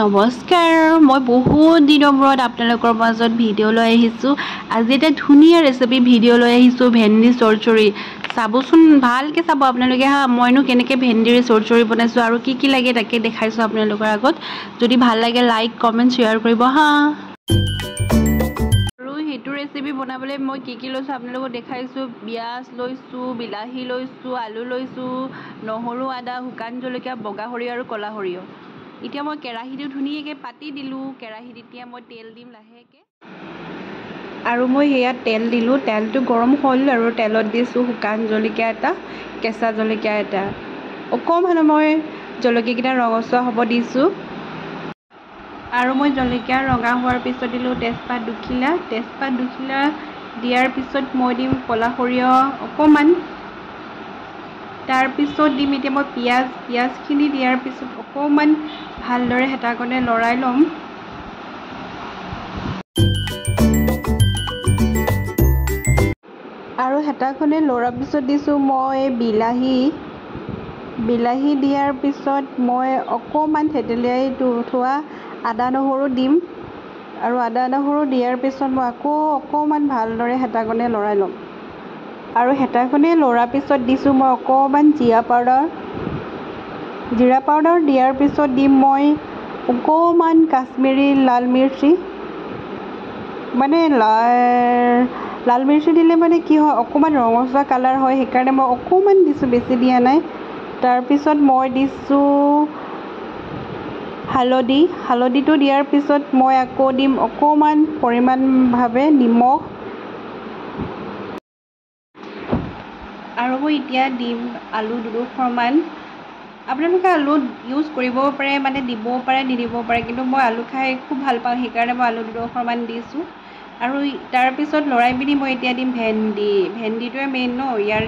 নমস্কাৰ, মই বহুত দিনৰ মূৰত আপোনালোকৰ মাজত ভিডিঅ' লৈ আহিছোঁ। আজি এটা ধুনীয়া ৰেচিপি ভিডিঅ' লৈ আহিছোঁ, ভেন্দি চৰচৰি। চাবচোন, ভালকৈ চাব আপোনালোকে হা। মইনো কেনেকৈ ভেন্দিৰ চৰচৰি বনাইছোঁ আৰু কি লাগে তাকে দেখাইছোঁ আপোনালোকৰ আগত। যদি ভাল লাগে লাইক কমেণ্ট শ্বেয়াৰ কৰিব হা। আৰু সেইটো ৰেচিপি বনাবলৈ মই কি লৈছোঁ আপোনালোকক দেখাইছোঁ। পিঁয়াজ লৈছোঁ, বিলাহী লৈছোঁ, আলু লৈছোঁ, নহৰু, আদা, শুকান জলকীয়া, বগা সৰিয়হ আৰু ক'লা সৰিয়হ। এতিয়া মই কেৰাহীটো ধুনীয়াকৈ পাতি দিলোঁ। কেৰাহীত এতিয়া মই তেল দিম লাহেকৈ। আৰু মই সেয়া তেল দিলোঁ, তেলটো গৰম হ'ল আৰু তেলত দিছোঁ শুকান জলকীয়া এটা, কেঁচা জলকীয়া এটা। অকণমান মই জলকীয়াকেইটা ৰঙচুৱা হ'ব দিছোঁ। আৰু মই জলকীয়া ৰঙা হোৱাৰ পিছত দিলোঁ তেজপাত দুখিলা। তেজপাত দুখিলা দিয়াৰ পিছত মই দিম ক'লা সৰিয়হ অকণমান। তাৰপিছত দিম এতিয়া মই পিঁয়াজখিনি দিয়াৰ পিছত অকণমান ভালদৰে হেতাখনে লৰাই ল'ম। আৰু হেতাখনে লৰাৰ পিছত দিছোঁ মই বিলাহী দিয়াৰ পিছত মই অকণমান থেতেলিয়াই থোৱা আদা নহৰু দিম। আৰু আদা নহৰু দিয়াৰ পিছত মই আকৌ অকণমান ভালদৰে হেতাখনে লৰাই ল'ম। আৰু হেতাখনে লৰাৰ পিছত দিছোঁ মই অকণমান জিৰা পাউডাৰ দিয়াৰ পিছত দিম মই অকণমান কাশ্মীৰী লাল মিৰ্চি। মানে লাল মিৰ্চি দিলে মানে কি হয়, অকণমান ৰঙচুৱা কালাৰ হয়, সেইকাৰণে মই অকণমান দিছোঁ, বেছি দিয়া নাই। তাৰপিছত মই দিছোঁ হালধিটো দিয়াৰ পিছত মই আকৌ দিম অকণমান পৰিমাণভাৱে নিমখ। আৰু মই এতিয়া দিম আলু দুডোখৰমান। আপোনালোকে আলু ইউজ কৰিবও পাৰে, মানে দিবও পাৰে নিদিবও পাৰে, কিন্তু মই আলু খাই খুব ভাল পাওঁ, সেইকাৰণে মই আলু দুডোখৰমান দিছোঁ। আৰু তাৰপিছত লৰাই পিনি মই এতিয়া দিম ভেন্দিটোৱে মেইন ন ইয়াৰ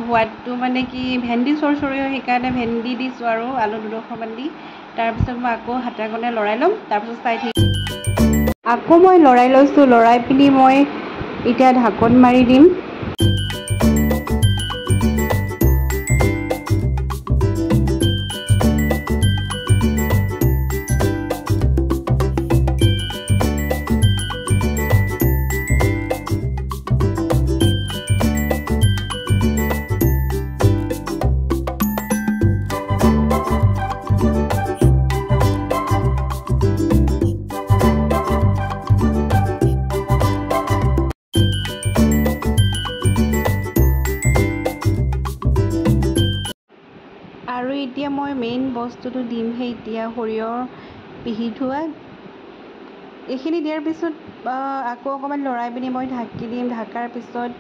সোৱাদটো, মানে কি ভেন্দি চৰচৰি হয়, সেইকাৰণে ভেন্দি দিছোঁ আৰু আলু দুডোখৰমান দি। তাৰপিছত মই আকৌ হাতাখনে লৰাই ল'ম। তাৰপিছত আকৌ মই লৰাই লৈছোঁ। লৰাই পিনি মই এতিয়া ঢাকোন মাৰি দিম। আৰু এতিয়া মই মেইন বস্তুটো দিমহে এতিয়া, সৰিয়হ পিহি থোৱা। এইখিনি দিয়াৰ পিছত আকৌ অকণমান লৰাই পিনি মই ঢাকি দিম। ঢাকাৰ পিছত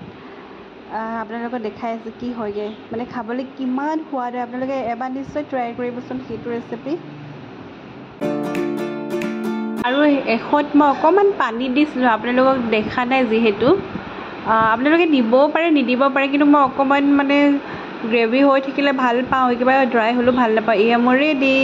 আপোনালোকক দেখাই আছোঁ কি হয়গৈ, মানে খাবলৈ কিমান সোৱাদ হয়। আপোনালোকে এবাৰ নিশ্চয় ট্ৰাই কৰিবচোন সেইটো ৰেচিপি। আৰু শেষত মই অকণমান পানী দিছিলোঁ, আপোনালোকক দেখা নাই যিহেতু। আপোনালোকে দিবও পাৰে নিদিব পাৰে, কিন্তু মই অকণমান মানে গ্ৰেভি হৈ থাকিলে ভাল পাওঁ, একেবাৰে ড্ৰাই হ'লেও ভাল নাপাওঁ। এয়া মোৰ ৰেডি।